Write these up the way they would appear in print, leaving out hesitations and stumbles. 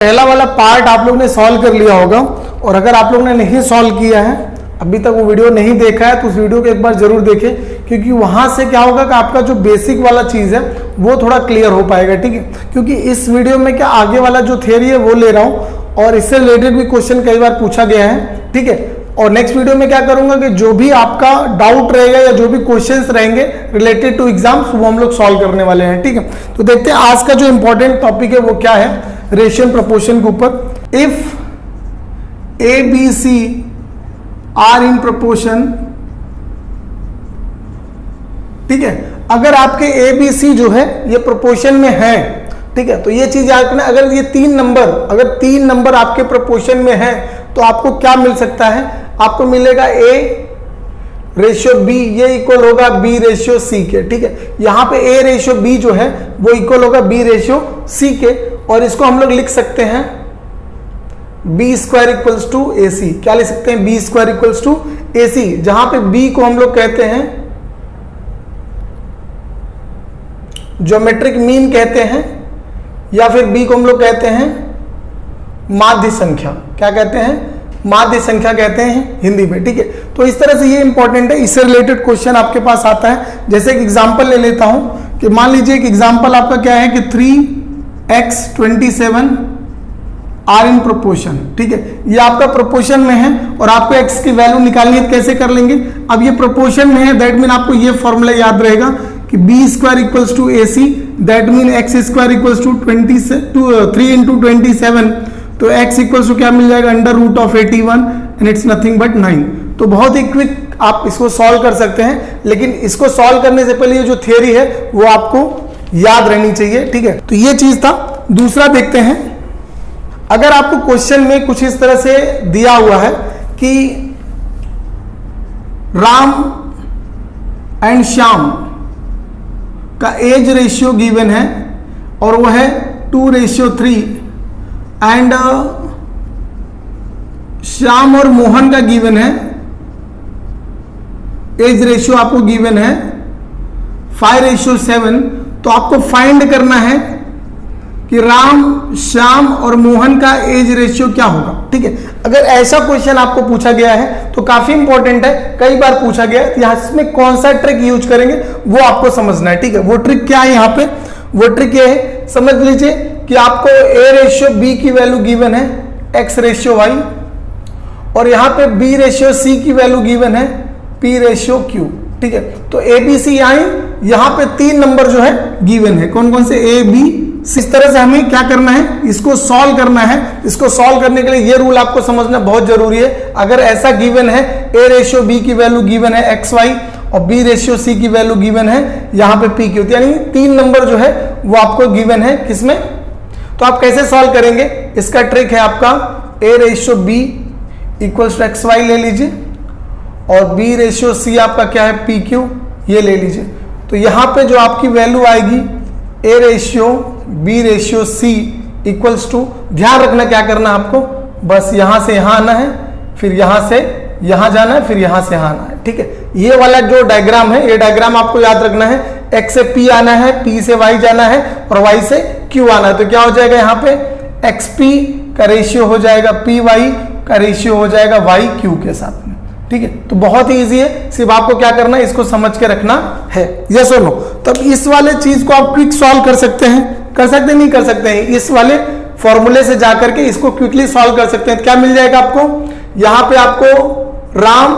पहला वाला पार्ट आप लोग ने सॉल्व कर लिया होगा, और अगर आप लोग ने नहीं सॉल्व किया है, अभी तक वो वीडियो नहीं देखा है, तो उस वीडियो को एक बार जरूर देखें, क्योंकि वहां से क्या होगा कि आपका जो बेसिक वाला चीज है वो थोड़ा क्लियर हो पाएगा। ठीक है, क्योंकि इस वीडियो में क्या आगे वाला जो थ्योरी है वो ले रहा हूं, और इससे रिलेटेड भी क्वेश्चन कई बार पूछा गया है। ठीक है, और नेक्स्ट वीडियो में क्या करूंगा कि जो भी आपका डाउट रहेगा या जो भी क्वेश्चंस रहेंगे रिलेटेड टू एग्जाम्स वो हम लोग सॉल्व करने वाले हैं। ठीक है, तो देखते हैं आज का जो इंपॉर्टेंट टॉपिक है वो क्या है, रेशियो एंड प्रोपोर्शन के ऊपर। If A B C are in proportion, ठीक है, अगर आपके ए बी सी जो है ये प्रोपोर्शन में है, ठीक है, तो ये चीज याद रखना, अगर ये अगर तीन नंबर आपके प्रोपोर्शन में है तो आपको क्या मिल सकता है, आपको मिलेगा ए रेशियो बी, ये इक्वल होगा बी रेशियो सी के। ठीक है, यहां पे ए रेशियो बी जो है वो इक्वल होगा बी रेशियो सी के, और इसको हम लोग लिख सकते हैं B square equals to A सी। क्या लिख सकते हैं, B square equals to A सी, जहां पे बी को हम लोग कहते हैं ज्योमेट्रिक मीन कहते हैं, या फिर बी को हम लोग कहते हैं माध्य संख्या। क्या कहते हैं, माध्य संख्या कहते हैं हिंदी में। ठीक है, तो इस तरह से ये इंपॉर्टेंट है, इससे रिलेटेड क्वेश्चन आपके पास आता है। जैसे एक एग्जांपल ले लेता हूं कि मान लीजिए एक एग्जांपल आपका क्या है कि 3x27 आर इन प्रोपोर्शन। ठीक है, ये आपका प्रोपोर्शन में है और आपको x की वैल्यू निकालनी है, कैसे कर लेंगे, अब ये प्रोपोर्शन में है, दैट मीन आपको ये फॉर्मूला याद रहेगा कि B square equals to A C, that mean X square equals to 3 into 27, तो x इक्वल्स टू क्या मिल जाएगा, under root of 81 and it's nothing but 9। तो बहुत ही क्विक आप इसको सॉल्व कर सकते हैं, लेकिन इसको सॉल्व करने से पहले ये जो थ्योरी है वो आपको याद रहनी चाहिए। ठीक है, तो ये चीज था। दूसरा देखते हैं, अगर आपको क्वेश्चन में कुछ इस तरह से दिया हुआ है कि राम एंड श्याम का एज रेशियो गिवन है और वो है 2:3, एंड श्याम और मोहन का गिवन है, एज रेशियो आपको गिवन है 5:7, तो आपको फाइंड करना है कि राम, श्याम और मोहन का एज रेशियो क्या होगा। ठीक है, अगर ऐसा क्वेश्चन आपको पूछा गया है तो काफी इंपॉर्टेंट है, कई बार पूछा गया है, यहां इसमें कौन सा ट्रिक यूज करेंगे वो आपको समझना है। ठीक है, वो ट्रिक क्या है, यहां पे वो ट्रिक ये है, समझ लीजिए कि आपको ए रेशियो बी की वैल्यू गिवन है एक्स रेशियो वाई, और यहां पे बी रेशियो सी की वैल्यू गिवन है पी रेशियो क्यू। ठीक है, तो ए बी सी यहां पे तीन नंबर जो है गिवन है, कौन कौन से, ए बी। इस तरह से हमें क्या करना है, इसको सॉल्व करना है। इसको सॉल्व करने के लिए ये रूल आपको समझना बहुत जरूरी है। अगर ऐसा गिवन है, ए रेशियो बी की वैल्यू गिवन है एक्स वाई और बी रेशियो सी की वैल्यू गिवन है यहां पे पी क्यू, यानी तीन नंबर जो है वो आपको गिवन है किसमें, तो आप कैसे सॉल्व करेंगे, इसका ट्रिक है आपका A ratio B equals to X Y ले लीजिए, और बी रेशियो सी आपका क्या है पी क्यू, ये ले लीजिए। तो यहां पे जो आपकी वैल्यू आएगी A ratio B ratio C equals to, ध्यान रखना क्या करना आपको, बस यहां से यहां आना है, फिर यहां से यहां जाना है, फिर यहां से यहां आना है। ठीक है, ये वाला जो डायग्राम है, ये डायग्राम आपको याद रखना है, x से p आना है, p से y जाना है और y से q आना है। तो क्या हो जाएगा, यहाँ पे xp का रेशियो हो जाएगा py का रेशियो हो जाएगा yq के साथ में। ठीक है, तो बहुत ही इजी है, सिर्फ आपको क्या करना है, इसको समझ के रखना है, यस और नो। तब इस वाले चीज को आप क्विक सॉल्व कर सकते हैं, नहीं कर सकते हैं, इस वाले फॉर्मूले से जाकर के इसको क्विकली सॉल्व कर सकते हैं। क्या मिल जाएगा आपको, यहां पे आपको राम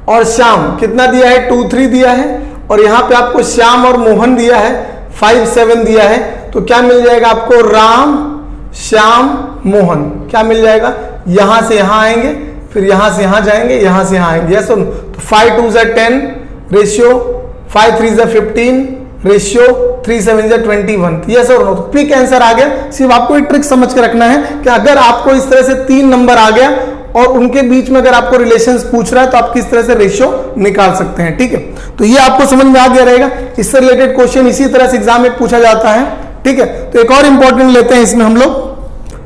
और श्याम कितना दिया है, 2-3 दिया है, और यहां पे आपको श्याम और मोहन दिया है 5-7 दिया है। तो क्या मिल जाएगा आपको, राम श्याम मोहन क्या मिल जाएगा, यहां से यहां आएंगे, फिर यहां से यहां जाएंगे, यहां से यहां आएंगे, यस। तो 5-2 रेशियो 5-3 15 रेशियो 3-7 21, यस और नो। तो क्विक आंसर आ गया। सिर्फ आपको एक ट्रिक समझ के रखना है कि अगर आपको इस तरह से तीन नंबर आ गया और उनके बीच में अगर आपको रिलेशंस पूछ रहा है तो आप किस तरह से रेशियो निकाल सकते हैं। ठीक है, तो ये आपको समझ में आ गया रहेगा। इससे रिलेटेड क्वेश्चन इसी तरह से एग्जाम में पूछा जाता है। ठीक है, तो एक और इंपॉर्टेंट लेते हैं इसमें हम लोग।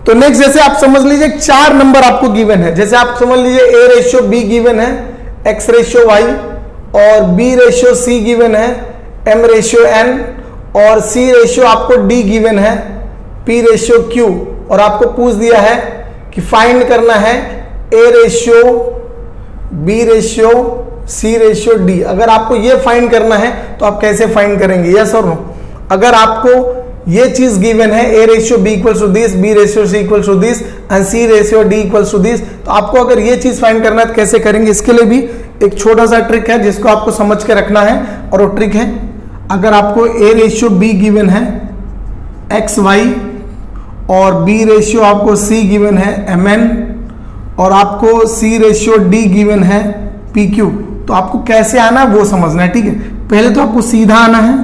तो नेक्स्ट, जैसे आप समझ लीजिए 4 नंबर आपको गिवन है, जैसे आप समझ लीजिए ए रेशियो बी गिवन है एक्स रेशियो वाई, और बी रेशियो सी गिवन है एम रेशियो एन, और सी रेशियो आपको डी गिवन है, पी रेशियो क्यू, और आपको पूछ दिया है कि फाइंड करना है A ratio, B ratio, C ratio, D. अगर आपको ये फाइंड करना है तो आप कैसे फाइंड करेंगे, यस और नो? अगर आपको ये चीज गिवन है A ratio B equals to this, B ratio C equals to this and C ratio D equals to this, तो आपको अगर ये चीज फाइंड करना है तो कैसे करेंगे? इसके लिए भी एक छोटा सा ट्रिक है जिसको आपको समझ के रखना है, और वो ट्रिक है, अगर आपको ए रेशियो बी गिवन है एक्स वाई और बी रेशियो आपको सी गिवन है एम एन और आपको सी रेशियो डी गिवन है पी क्यू, तो आपको कैसे आना है वो समझना है, ठीक है? पहले तो आपको सीधा आना है,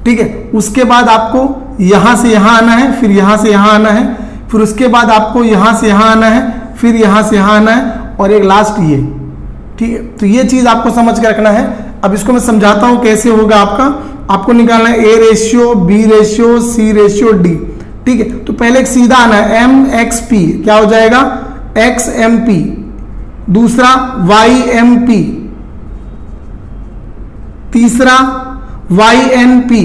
ठीक है? उसके बाद आपको यहां से यहां आना है, फिर यहां से यहां आना है, फिर उसके बाद आपको यहां से यहां आना है, फिर यहां से यहां आना है, और एक लास्ट ये, ठीक है? तो ये चीज आपको समझ के रखना है। अब इसको मैं समझाता हूं कैसे होगा आपको निकालना है A ratio, B ratio, C ratio, D, ठीक है? तो पहले एक सीधा आना है, एम एक्स पी क्या हो जाएगा, एक्स एम पी, दूसरा वाई एम पी, तीसरा वाई एन पी,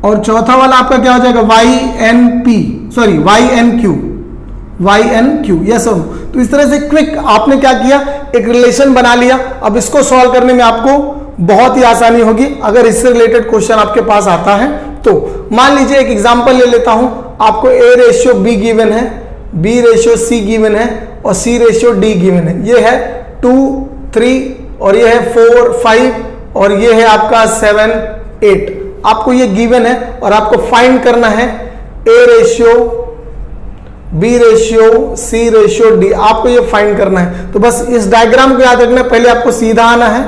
और चौथा वाला आपका क्या हो जाएगा, y n p, sorry y n q, y n q, yes और नो? तो इस तरह से क्विक आपने क्या किया, एक रिलेशन बना लिया। अब इसको सॉल्व करने में आपको बहुत ही आसानी होगी अगर इससे रिलेटेड क्वेश्चन आपके पास आता है तो। मान लीजिए एक एग्जांपल ले लेता हूं, आपको ए रेशियो बी गिवन है, बी रेशियो सी गिवन है और सी रेशियो डी गिवन है। ये है 2, 3 और ये है 4, 5 और ये है आपका 7, 8। आपको ये गिवन है और आपको फाइंड करना है A ratio, B ratio, C ratio, D, आपको ये फाइंड करना है। तो बस इस डायग्राम को याद रखना, पहले आपको सीधा आना है,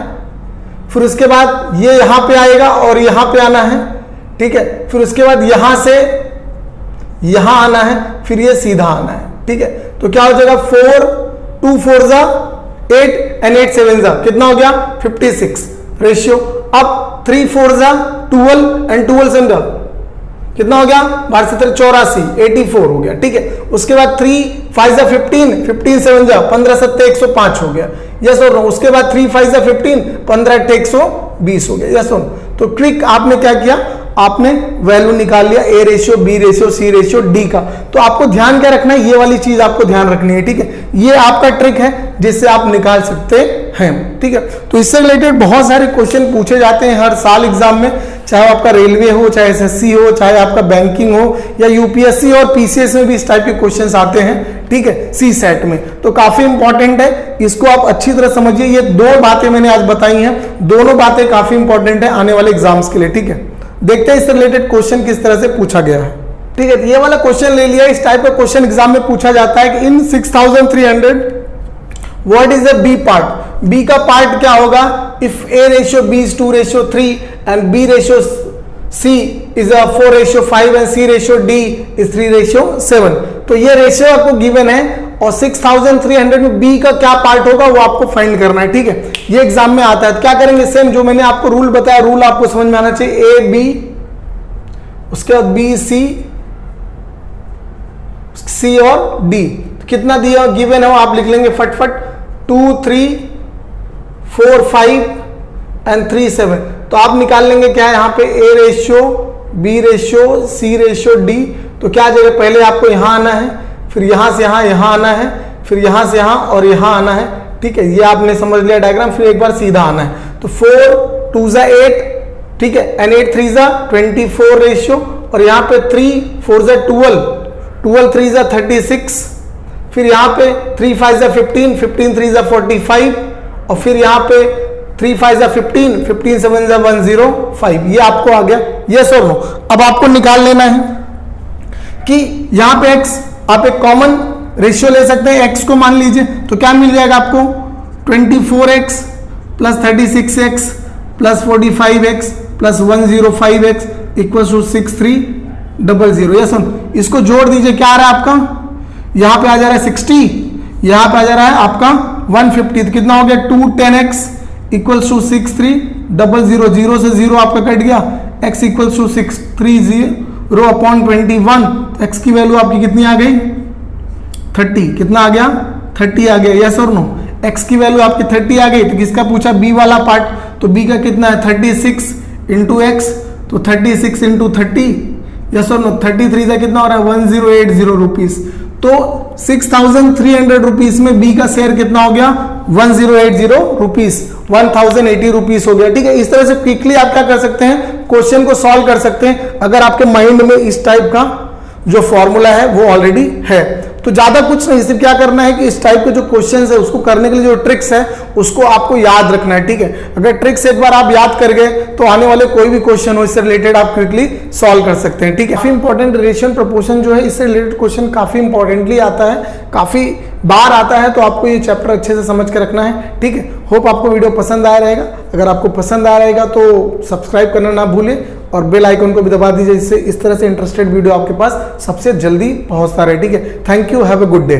फिर उसके बाद ये यहां पे आएगा और यहां पे आना है, ठीक है? फिर उसके बाद यहां से यहां आना है, फिर ये सीधा आना है, ठीक है? तो क्या हो जाएगा, 4, 2 4 जा 8 एंड 8 7 जा कितना हो गया, 56 रेशियो। अब 3 4 जा 12 एंड 12 7 जा कितना हो गया, 12 7 84, 84 हो गया, ठीक है? उसके बाद 3 5 जा 15, 15 7 जा 15 7 105 हो गया, यस और नो? उसके बाद 3 5 जा 15, 15 8 120 हो गया, यस और नो? तो क्विक आपने क्या किया, आपने वैल्यू निकाल लिया A ratio, B ratio, C ratio, D का। तो आपको ध्यान क्या रखना है, ये वाली चीज आपको ध्यान रखनी है, ठीक है? ये आपका ट्रिक है जिससे आप निकाल सकते हैं, ठीक है? तो इससे रिलेटेड बहुत सारे क्वेश्चन पूछे जाते हैं हर साल एग्जाम में, चाहे आपका रेलवे हो, चाहे एसएससी हो, चाहे आपका बैंकिंग हो या यूपीएससी और पीसीएस में भी इस टाइप के क्वेश्चंस आते हैं, ठीक है? सी सेट में तो काफी इंपॉर्टेंट है, इसको आप अच्छी तरह समझिए। ये 2 बातें मैंने आज बताई हैं, दोनों बातें काफी इंपॉर्टेंट है आने वाले एग्जाम्स के लिए, ठीक है? देखते हैं इससे रिलेटेड क्वेश्चन किस तरह से पूछा गया है, ठीक है? ये वाला क्वेश्चन ले लिया, इस टाइप का क्वेश्चन एग्जाम में पूछा जाता है कि in 6300 what is the B part. बी का पार्ट क्या होगा, if A ratio B is 2:3 and B ratio C is 4:5 and C ratio D is 3:7। तो ये रेशियो आपको गिवन है और 6300 में बी का क्या पार्ट होगा वो आपको फाइंड करना है, ठीक है? ये एग्जाम में आता है। तो क्या करेंगे, सेम जो मैंने आपको रूल बताया, रूल आपको समझ में आना चाहिए, ए बी, उसके बाद बी सी, सी और डी। तो कितना दिया गिवन है वो आप लिख लेंगे फटफट, 2 3 4 5 एंड 3 7। तो आप निकाल लेंगे क्या है यहाँ पे, A ratio, B ratio, C ratio, D. तो क्या जगह, पहले आपको यहां आना है, फिर यहां से यहां आना है, फिर यहां से यहां और यहां आना है, ठीक है? ये आपने समझ लिया डायग्राम। फिर एक बार सीधा आना है, तो 4 2 जा 8, ठीक है? एंड 8 3 जा 24 रेशियो, और यहाँ पे 3 4 जा 12, 12 3 जा 36, फिर यहाँ पे 3 5 जा 15, 15 3 जा 45, और फिर यहाँ पे 3 5 जा 15, 15 7 जा 105। ये आपको आ गया, यस और नो? अब आपको निकाल लेना है कि यहाँ पे x, आप एक कॉमन रेशियो ले सकते हैं, x को मान लीजिए, तो क्या मिल जाएगा आपको, 24x plus 36x plus 45x plus 105x equal to 6300, yes. इसको जोड़ दीजिए, क्या आ रहा है आपका, यहां पे आ जा रहा है 60, यहां पे आ जा रहा है आपका 150, तो कितना हो गया, 2 10x इक्वल टू 6300, 0 से 0 आपका कट गया, x इक्वल टू 630 अपॉन 21, तो x की वैल्यू आपकी कितनी आ गई, 30। कितना आ गया, 30 आ गया, यस और नो? x की वैल्यू आपकी 30 आ गई। तो किसका पूछा, b वाला पार्ट। तो b का कितना है, 36 इंटू एक्स, तो 36 इंटू 30, यस और नो, 33 से कितना हो रहा है 1080 रुपीज। तो 6300 रुपीज में बी का शेयर कितना हो गया 1080 रुपीज, 1080 रुपीज हो गया। ठीक है, इस तरह से क्विकली आप क्या कर सकते हैं, क्वेश्चन को सॉल्व कर सकते हैं अगर आपके माइंड में इस टाइप का जो फॉर्मूला है वो ऑलरेडी है। तो ज्यादा कुछ नहीं, सिर्फ क्या करना है कि इस टाइप के जो क्वेश्चंस है उसको करने के लिए जो ट्रिक्स है उसको आपको याद रखना है। ठीक है, अगर ट्रिक्स एक बार आप याद कर गए तो आने वाले कोई भी क्वेश्चन हो इससे रिलेटेड आप क्विकली सॉल्व कर सकते हैं। ठीक है, काफी इंपॉर्टेंट रेशियो प्रोपोर्शन जो है इससे रिलेटेड क्वेश्चन काफी इंपॉर्टेंटली आता है, काफी बार आता है, तो आपको ये चैप्टर अच्छे से समझ के रखना है। ठीक है, होप आपको वीडियो पसंद आया रहेगा। अगर आपको पसंद आया रहेगा तो सब्सक्राइब करना ना भूलें और बेल आइकन को भी दबा दीजिए, जिससे इस तरह से इंटरेस्टेड वीडियो आपके पास सबसे जल्दी पहुंचता रहे। ठीक है, thank you, have a good day.